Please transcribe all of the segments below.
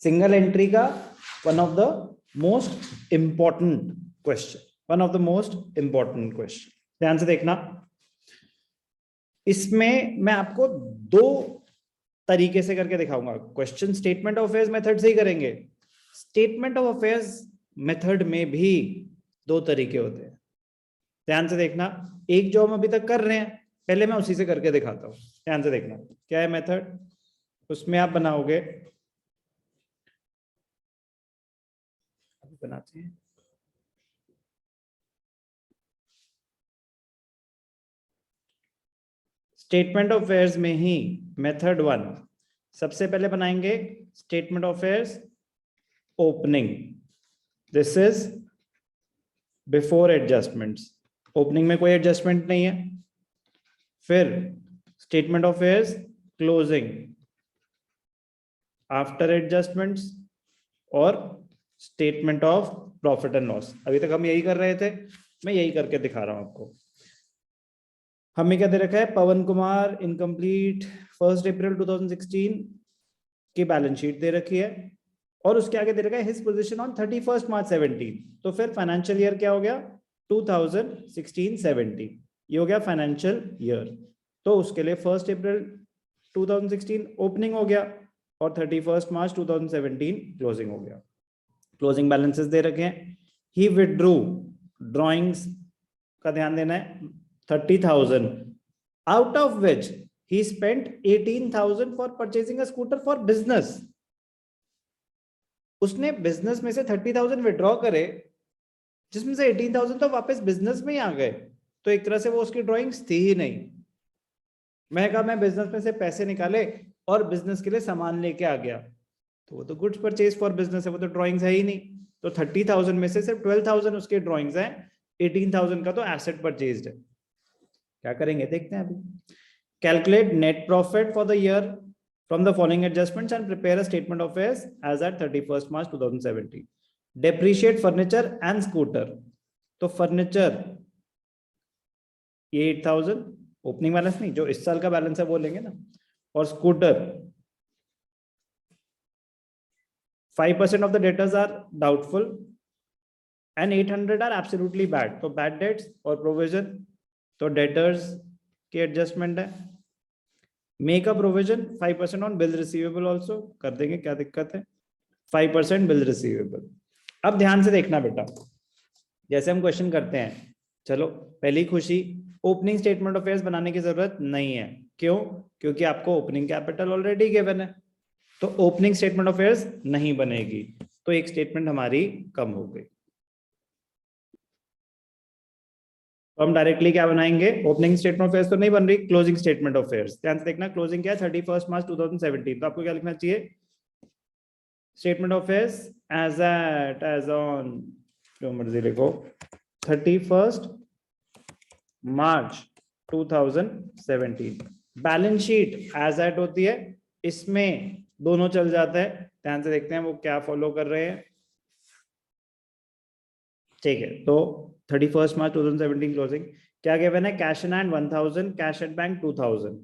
Single entry का one of the most important question, one of the most important question. ध्यान से देखना, इसमें मैं आपको दो तरीके से करके दिखाऊंगा। Question statement of affairs method से ही करेंगे। स्टेटमेंट ऑफ अफेयर्स मेथड में भी दो तरीके होते हैं। ध्यान से देखना, एक जो हम अभी तक कर रहे हैं पहले मैं उसी से करके दिखाता हूं। ध्यान से देखना क्या है मेथड, उसमें आप बनाओगे, बनाते हैं स्टेटमेंट ऑफ अफेयर्स में ही मेथड 1 सबसे पहले बनाएंगे statement of affairs opening. This is before adjustments, opening में कोई एडजस्टमेंट नहीं है। फिर statement of affairs closing after adjustments और statement of profit and loss. अभी तक हम यही कर रहे थे, मैं यही करके दिखा रहा हूं आपको। हमें क्या दे रखा है, पवन कुमार इनकम्प्लीट 1 अप्रैल 2016 की बैलेंस शीट दे रखी है और उसके आगे दे रखा है हिज पोजीशन ऑन 31 मार्च 17। तो फिर फाइनेंशियल ईयर क्या हो गया, 2016-17, ये हो गया फाइनेंशियल ईयर। तो उसके लिए 1 अप्रैल 2016 ओपनिंग हो गया और 31 मार्च 2017 क्लोजिंग हो गया। क्लोजिंग बैलेंसेस दे रखे हैं। ही विथड्रू ड्रॉइंग्स का ध्यान देना है 30,000, out of which he spent 18,000 for purchasing a scooter for business। उसने बिजनेस में से 30,000 विड्रॉ करे, जिसमें से 18,000 तो वापस बिजनेस में ही आ गए। तो एक तरह से वो उसकी ड्राइंग्स थी ही नहीं। मैं कहा मैं बिजनेस में से पैसे निकाले और बिजनेस के लिए सामान लेके आ गया, तो वो तो गुड्स परचेज फॉर बिजनेस है, वो तो ड्राइंग्स है ही नहीं। तो 30,000 में से सिर्फ 12,000 उसके ड्राइंग्स हैं, 18,000 का तो एसेट परचेज्ड है। क्या करेंगे देखते हैं अभी। Calculate net profit for the year from the following adjustments and prepare a statement of affairs as at 31 March 2017। Depreciate furniture and scooter, तो फर्नीचर ये 8,000 ओपनिंग बैलेंस नहीं, जो इस साल का बैलेंस है वो लेंगे ना। और scooter 5% of the debtors are doubtful and 800 are absolutely bad. तो बैड डेट्स और प्रोविजन, तो डेटर्स की एडजस्टमेंट है। Make a provision 5% on bill receivable also, कर देंगे, क्या दिक्कत है, 5% बिल रिसीवेबल। अब ध्यान से देखना बेटा, जैसे हम क्वेश्चन करते हैं, चलो पहली खुशी, ओपनिंग स्टेटमेंट ऑफ अफेयर्स बनाने की जरूरत नहीं है। क्यों? क्योंकि आपको ओपनिंग कैपिटल ऑलरेडी गिवन है, तो ओपनिंग स्टेटमेंट ऑफ अफेयर्स नहीं बनेगी, तो एक स्टेटमेंट हमारी कम हो गई। तो हम डायरेक्टली क्या बनाएंगे, ओपनिंग स्टेटमेंट ऑफ अफेयर्स तो नहीं बन रही, क्लोजिंग स्टेटमेंट ऑफ अफेयर्स। ध्यान से देखना, क्लोजिंग क्या है, 31 मार्च 2017। तो आपको क्या लिखना चाहिए, statement of affairs as at as on, जो मर्जी लिखो, 31 March 2017। Balance sheet as at होती है, इसमें दोनों चल जाता है। ध्यान से देखते हैं वो क्या फॉलो कर रहे हैं। ठीक है, तो 31 मार्च 2017 क्लोजिंग क्या गिवन है, cash in hand 1,000, cash at bank 2,000,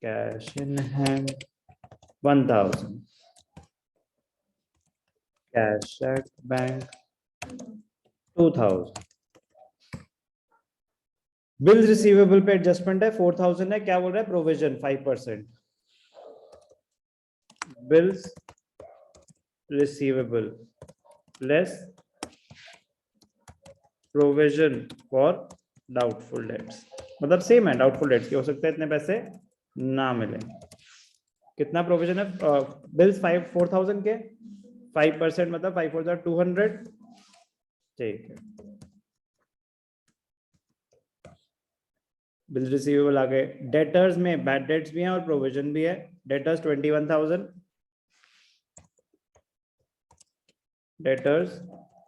cash in hand 1,000, cash at bank 2,000। Bill receivable पे एडजस्टमेंट है 4,000 है, क्या बोल रहा है, provision 5%, bills receivable less provision for doubtful debts. मतलब सेम है, डाउटफुल डेट्स की हो सकता है इतने पैसे ना मिले। कितना प्रोविजन है, बिल्स 4,000 के 5% मतलब 5,200। ठीक है, बिल रिसीवेबल आ गए। डेटर्स में बैड डेट्स भी हैं और प्रोविजन भी है। Debtors 21,000, debtors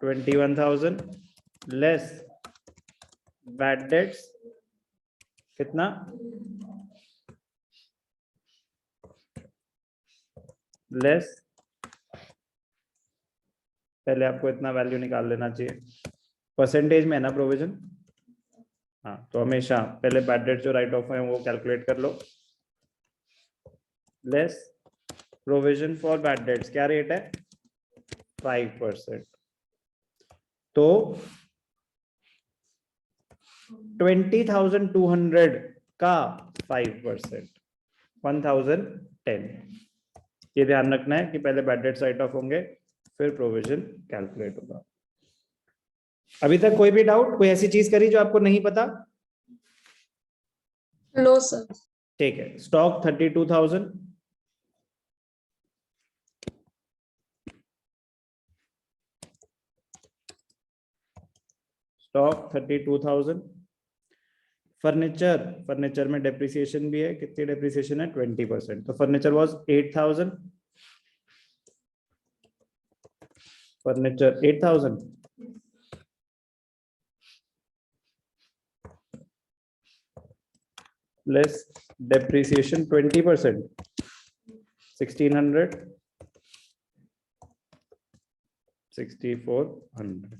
21,000 less bad debts कितना, लेस, पहले आपको इतना वैल्यू निकाल लेना चाहिए, परसेंटेज में है ना प्रोविजन। हाँ, तो हमेशा पहले बैड डेट जो राइट ऑफ है वो कैलकुलेट कर लो, less provision for bad debts क्या रेट है 5%, तो 20,200 का 5% 1,010। ये ध्यान रखना है कि पहले बैड डेट्स राइट ऑफ होंगे फिर प्रोविजन कैलकुलेट होगा। अभी तक कोई भी डाउट, कोई ऐसी चीज करी जो आपको नहीं पता? No sir. ठीक है, स्टॉक 32,000, स्टॉक 32,000। फर्नीचर में डेप्रिसिएशन भी है, कितनी डेप्रिसिएशन है 20%, तो furniture was 8,000, furniture 8,000 plus depreciation 20% 1,600 6,400।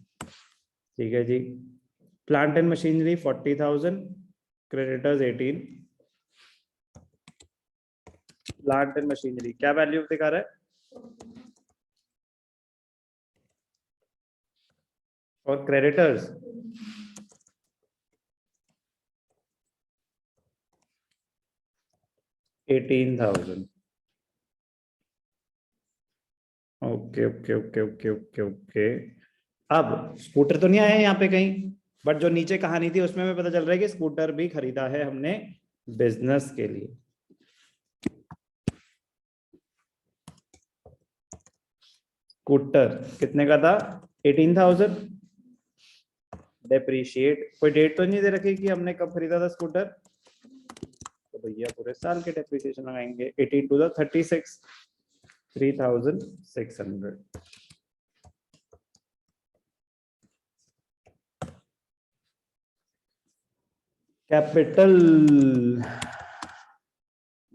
ठीक है जी। Plant and machinery 40,000, creditors 18। Plant and machinery क्या वैल्यू दिखा रहा है और creditors 18,000। Okay okay okay okay okay okay. अब स्कूटर तो नहीं आया यहाँ पे कहीं, बट जो नीचे कहानी थी उसमें हमें पता चल रहा है कि स्कूटर भी खरीदा है हमने बिजनेस के लिए। स्कूटर कितने का था 18,000। डेप्रीशिएट कोई डेट तो नहीं दे रखी कि हमने कब खरीदा था स्कूटर, तो भैया पूरे साल के डेप्रीशिएशन लगाएंगे। 18 to the 36 3,600। Capital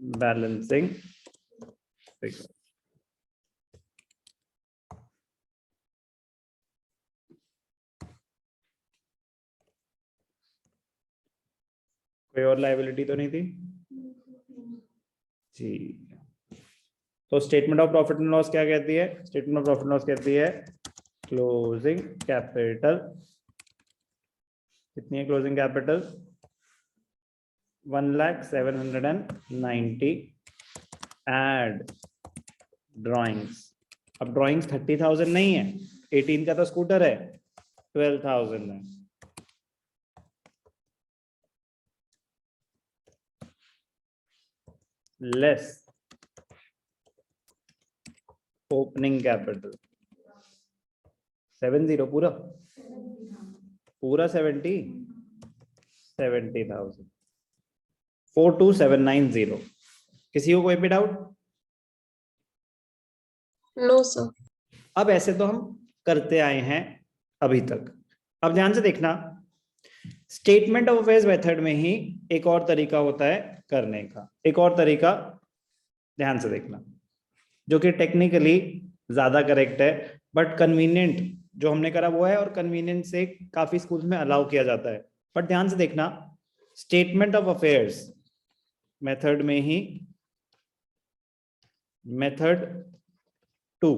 balancing figure. कोई और लायबिलिटी तो नहीं थी जी। तो statement of profit and loss क्या कहती है? Statement of profit and loss कहती है क्लोजिंग कैपिटल। कितनी है क्लोजिंग कैपिटल 1,0790। Add drawings. अब ड्राइंग्स 30,000 नहीं है, 18 का तो स्कूटर है, 12,000 है। लेस ओपनिंग कैपिटल 70 पूरा 70,000 42,790। किसी को कोई भी डाउट? No sir. अब ऐसे तो हम करते आए हैं अभी तक। अब ध्यान से देखना, स्टेटमेंट ऑफ अफेयर्स मेथड में ही एक और तरीका होता है करने का। एक और तरीका ध्यान से देखना, जो कि टेक्निकली ज्यादा करेक्ट है, बट कन्वीनियंट जो हमने करा वो है, और कन्वीनियंट से काफी स्कूल्स में अलाउ किया जाता है। बट ध्यान से देखना, स्टेटमेंट ऑफ अफेयर्स मेथड में ही मेथड 2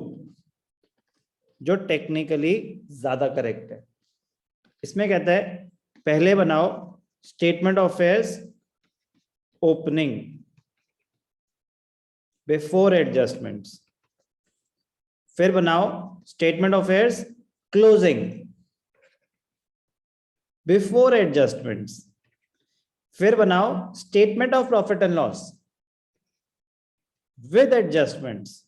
जो टेक्निकली ज्यादा करेक्ट है, इसमें कहता है पहले बनाओ statement of affairs opening before adjustments, फिर बनाओ statement of affairs closing before adjustments, फिर बनाओ statement of profit and loss with adjustments,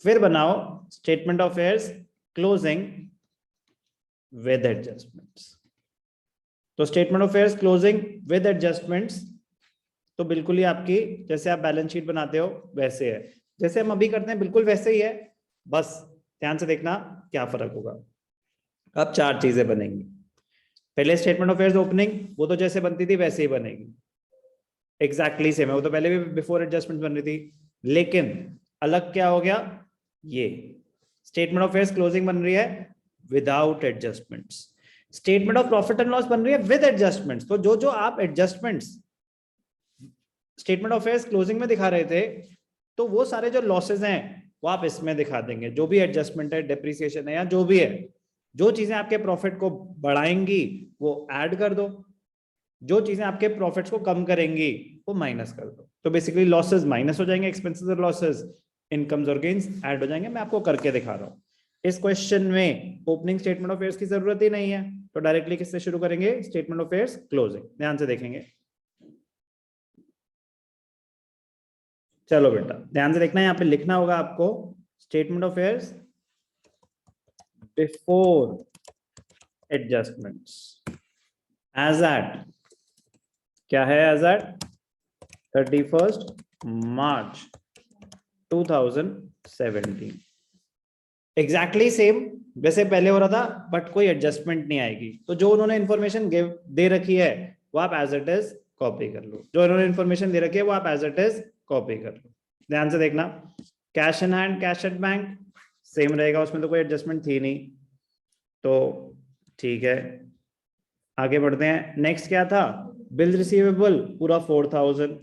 फिर बनाओ statement of affairs closing with adjustments. तो statement of affairs closing with adjustments तो बिल्कुल ही आपकी जैसे आप बैलेंस शीट बनाते हो वैसे है, जैसे हम अभी करते हैं बिल्कुल वैसे ही है। बस ध्यान से देखना क्या फर्क होगा। अब 4 चीजें बनेंगी। पहले स्टेटमेंट ऑफ अफेयर्स ओपनिंग, वो तो जैसे बनती थी वैसे ही बनेगी, एग्जैक्टली सेम है। वो तो पहले भी बिफोर एडजस्टमेंट बन रही थी, लेकिन अलग क्या हो गया, ये स्टेटमेंट ऑफ अफेयर्स क्लोजिंग बन रही है without adjustments, statement of profit and loss बन रही है विद एडजस्टमेंट्स। तो जो जो आप adjustments statement of affairs closing में दिखा रहे थे, तो वो सारे जो लॉसेस हैं वो आप इसमें दिखा देंगे, जो भी एडजस्टमेंट है, डेप्रिसिएशन है या जो भी है, जो चीजें आपके प्रॉफिट को बढ़ाएंगी वो ऐड कर दो, जो चीजें आपके प्रॉफिट्स को कम करेंगी वो माइनस कर दो। तो बेसिकली लॉसेस माइनस हो जाएंगे, एक्सपेंसेस और लॉसेस, इनकम्स और गेन्स ऐड हो जाएंगे। मैं आपको करके दिखा रहा हूँ। इस क्वेश्चन में ओपनिंग स्टेटमेंट ऑफ फेयर्स की जरूरत ही नहीं है, तो डायरेक्टली किससे शुरू करेंगे? Statement of affairs closing. ध्यान से देखेंगे, चलो बेटा ध्यान से देखना, यहाँ पे लिखना होगा आपको statement of affairs before adjustments as at, क्या है as at 31 March 2017। Exactly same वैसे पहले हो रहा था, बट कोई एडजस्टमेंट नहीं आएगी। तो जो उन्होंने इन्फॉर्मेशन दे रखी है वो आप एज इट इज कॉपी कर लो, जो उन्होंने इन्फॉर्मेशन दे रखी है वो आप एज इट इज कॉपी कर लो। ध्यान से देखना, cash in hand, cash at bank same रहेगा, उसमें तो कोई एडजस्टमेंट थी नहीं, तो ठीक है। आगे बढ़ते हैं, नेक्स्ट क्या था? बिल रिसीवेबल पूरा 4000,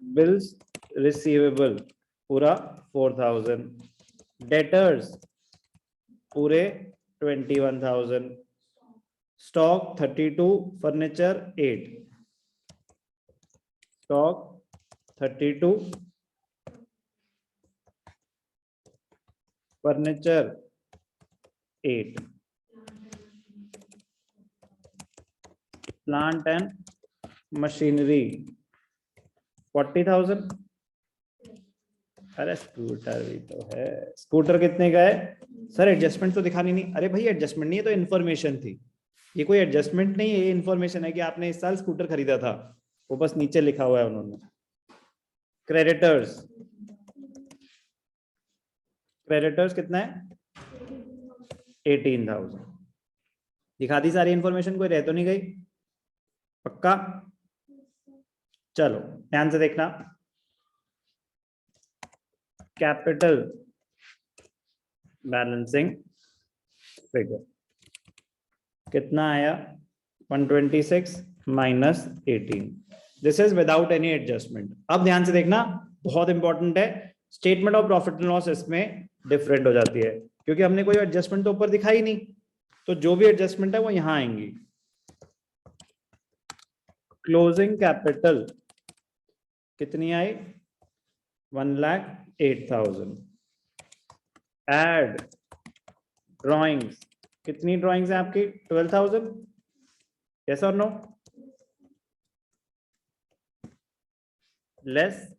बिल्स रिसीवेबल पूरा 4000, डेटर्स पूरे 21,000, stock 32, furniture 8, stock 32, furniture 8, plant and machinery 40,000। अरे स्कूटर भी तो है, स्कूटर कितने का है सर? एडजस्टमेंट तो दिखानी नहीं। अरे भाई एडजस्टमेंट नहीं है तो इन्फॉर्मेशन थी, ये कोई एडजस्टमेंट नहीं है, ये इन्फॉर्मेशन है कि आपने इस साल स्कूटर खरीदा था, वो बस नीचे लिखा हुआ है उन्होंने। क्रेडिटर्स, क्रेडिटर्स कितना है? 18,000। दिखा दी सारी इन्फॉर्मेशन, कोई रह तो नहीं गई? पक्का? चलो ध्यान से देखना, कैपिटल बैलेंसिंग फिगर कितना आया? 126 minus 18, this is without any adjustment. अब ध्यान से देखना, बहुत इंपॉर्टेंट है, statement of profit and loss इसमें डिफरेंट हो जाती है, क्योंकि हमने कोई एडजस्टमेंट तो ऊपर दिखाई नहीं, तो जो भी एडजस्टमेंट है वो यहां आएंगी। क्लोजिंग कैपिटल कितनी आई? 1,08,000। एड ड्रॉइंग्स, कितनी ड्रॉइंग्स है आपकी? 12,000। यस और नो? लेस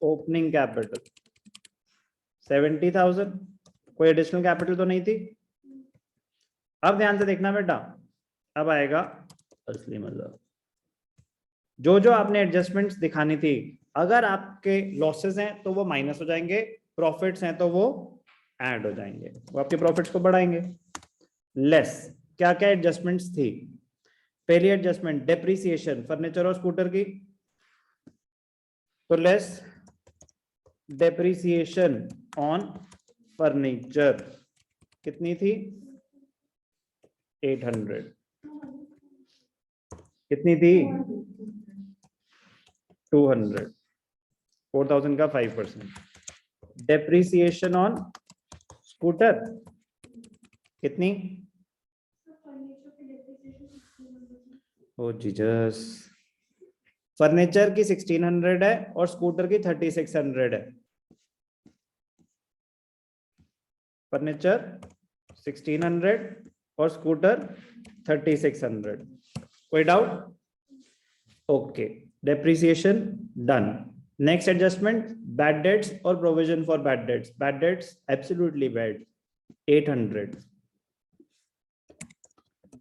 ओपनिंग कैपिटल 70,000, कोई एडिशनल कैपिटल तो नहीं थी। अब ध्यान से देखना बेटा, अब आएगा असली मजा, जो जो आपने एडजस्टमेंट्स दिखानी थी, अगर आपके लॉसेस हैं तो वो माइनस हो जाएंगे, प्रॉफिट्स हैं तो वो ऐड हो जाएंगे, वो आपके प्रॉफिट्स को बढ़ाएंगे। लेस क्या क्या एडजस्टमेंट्स थी? पहली एडजस्टमेंट डेप्रिसिएशन फर्नीचर और स्कूटर की, तो लेस डेप्रिसिएशन ऑन फर्नीचर कितनी थी? 800। कितनी थी? 200, 4,000 का 5%। डेप्रिसिएशन ऑन स्कूटर कितनी? ओ जीसस, फर्नीचर की 1600 है और स्कूटर की 3600 है। फर्नीचर 1600 और स्कूटर 3600। कोई doubt? Okay, depreciation done. Next adjustment bad debts और provision for bad debts. Bad debts absolutely bad 800,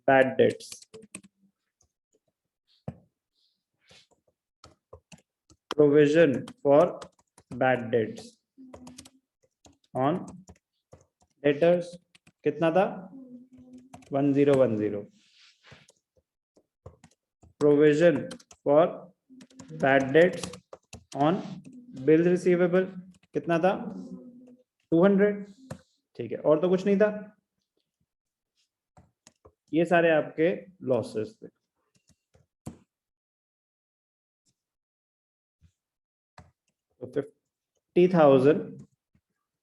bad debts provision for bad debts on debtors कितना था? 1010। provision for bad debts on bill receivable कितना था? 200। ठीक है, और तो कुछ नहीं था। ये सारे आपके लॉसेस थे। तो 50,000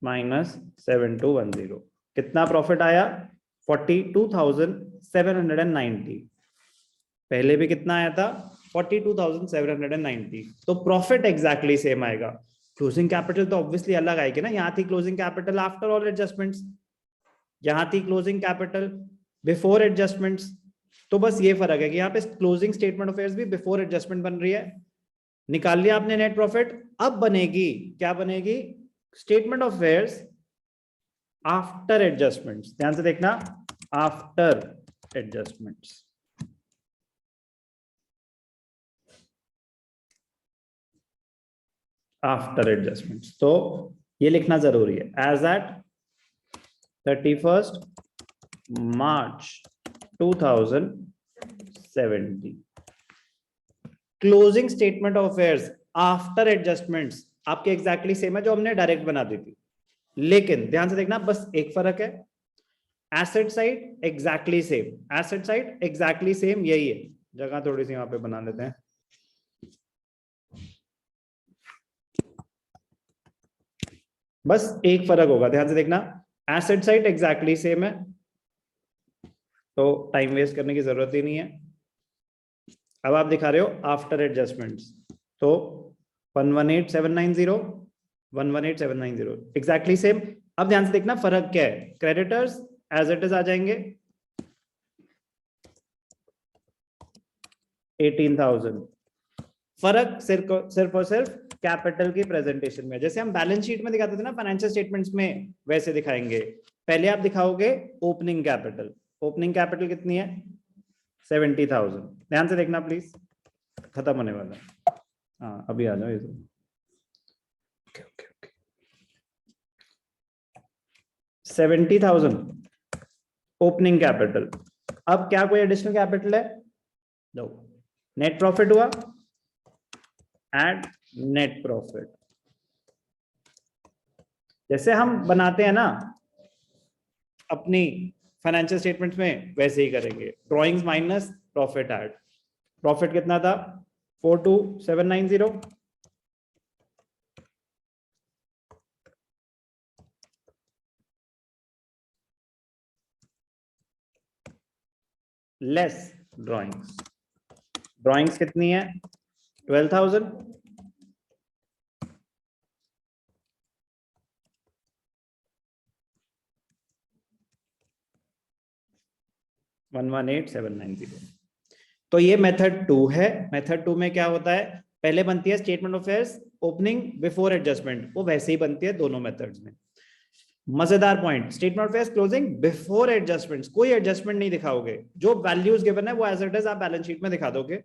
माइनस 7210 कितना प्रॉफिट आया? 42,790। पहले भी कितना आया था? 42,790। तो प्रॉफिट एग्जैक्टली सेम आएगा। क्लोजिंग कैपिटल तो ऑब्वियसली अलग आएगी ना। यहां थी closing capital after all adjustments, यहां थी क्लोजिंग कैपिटल बिफोर एडजस्टमेंट्स। तो बस ये फर्क है कि यहाँ पे क्लोजिंग स्टेटमेंट ऑफ अफेयर्स भी बिफोर एडजस्टमेंट बन रही है। निकाल लिया आपने नेट प्रॉफिट। अब बनेगी क्या? बनेगी statement of affairs after adjustments. ध्यान से देखना, आफ्टर एडजस्टमेंट्स। आफ्टर एडजस्टमेंट्स तो ये लिखना जरूरी है। As at 31st March 2070 closing statement of affairs after adjustments आपके एग्जैक्टली सेम है जो हमने डायरेक्ट बना दी थी। लेकिन ध्यान से देखना, बस एक फर्क है, asset side exactly same, asset side exactly same, यही है। जगह थोड़ी सी वहां पे बना लेते हैं। बस एक फर्क होगा, ध्यान से देखना, एसेट साइड एग्जैक्टली सेम है, तो टाइम वेस्ट करने की जरूरत ही नहीं है। अब आप दिखा रहे हो आफ्टर एडजस्टमेंट्स, तो 118,790 118,790 एग्जैक्टली सेम। अब ध्यान से देखना फर्क क्या है, क्रेडिटर्स एज इट इज आ जाएंगे 18,000। फर्क सिर्फ और सिर्फ कैपिटल की प्रेजेंटेशन में। जैसे हम बैलेंस शीट में दिखाते थे ना फाइनेंशियल स्टेटमेंट्स में, वैसे दिखाएंगे। पहले आप दिखाओगे ओपनिंग कैपिटल, ओपनिंग कैपिटल कितनी है? 70,000। ध्यान से देखना प्लीज, खत्म होने वाला है। हाँ अभी आ जाओ ये तो। 70,000 ओपनिंग कैपिटल। अब क्या कोई एडिशनल कैपिटल है? नो। नेट प्रॉफिट हुआ, एड नेट प्रॉफिट। जैसे हम बनाते हैं ना अपनी फाइनेंशियल स्टेटमेंट्स में, वैसे ही करेंगे। Drawings minus profit add. Profit कितना था? 42,790 लेस ड्रॉइंग्स। ड्रॉइंग्स कितनी है? 12,000। तो ये मेथड 2 है। मेथड 2 में क्या होता है, पहले बनती है statement of affairs opening before adjustment, वो वैसे ही बनती है दोनों मेथड्स में। मजेदार point, statement of affairs closing before adjustments, कोई एडजस्टमेंट नहीं दिखाओगे, जो वैल्यूज गिवन है वो एज इट इज आप बैलेंस शीट में दिखा दोगे।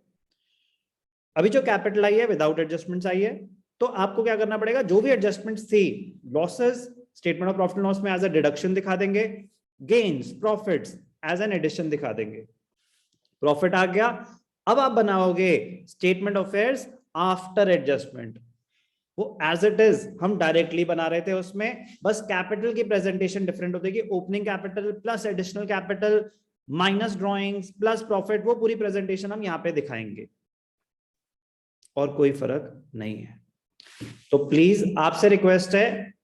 अभी जो कैपिटल आई है विदाउट एडजस्टमेंट्स आई है, तो आपको क्या करना पड़ेगा, जो भी एडजस्टमेंट्स थी, losses statement of profit and loss में एज अ डिडक्शन दिखा देंगे, gains profits as an addition दिखा देंगे। प्रॉफिट आ गया, अब आप बनाओगे statement of affairs after adjustment, वो एज इट इज हम डायरेक्टली बना रहे थे उसमें, बस कैपिटल की प्रेजेंटेशन डिफरेंट होती है। Opening capital plus additional capital minus drawings plus profit, वो पूरी प्रेजेंटेशन हम यहाँ पे दिखाएंगे, और कोई फर्क नहीं है। तो प्लीज आपसे रिक्वेस्ट है,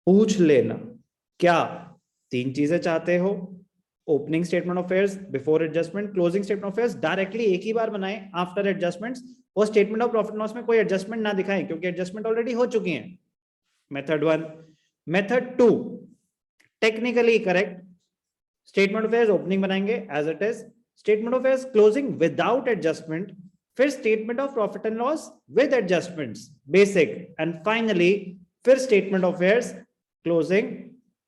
पूछ लेना क्या 3 चीजें चाहते हो, opening statement of affairs before adjustment, closing statement of affairs directly एक ही बार बनाएं आफ्टर एडजस्टमेंट्स, और स्टेटमेंट ऑफ प्रॉफिट लॉस में कोई एडजस्टमेंट ना दिखाएं क्योंकि एडजस्टमेंट ऑलरेडी हो चुकी हैं। Method 1। Method 2 technically correct, statement of affairs opening बनाएंगे as it is, statement of affairs closing without adjustment, फिर statement of profit and loss with adjustments basic, and finally फिर statement of affairs closing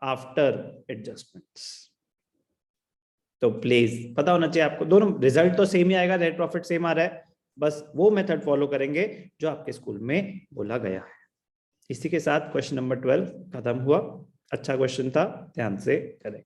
after adjustments. तो please पता होना चाहिए आपको, दोनों result तो सेम ही आएगा, नेट प्रॉफिट सेम आ रहा है, बस वो मेथड फॉलो करेंगे जो आपके स्कूल में बोला गया है। इसी के साथ क्वेश्चन नंबर 12 खत्म हुआ। अच्छा क्वेश्चन था, ध्यान से करें।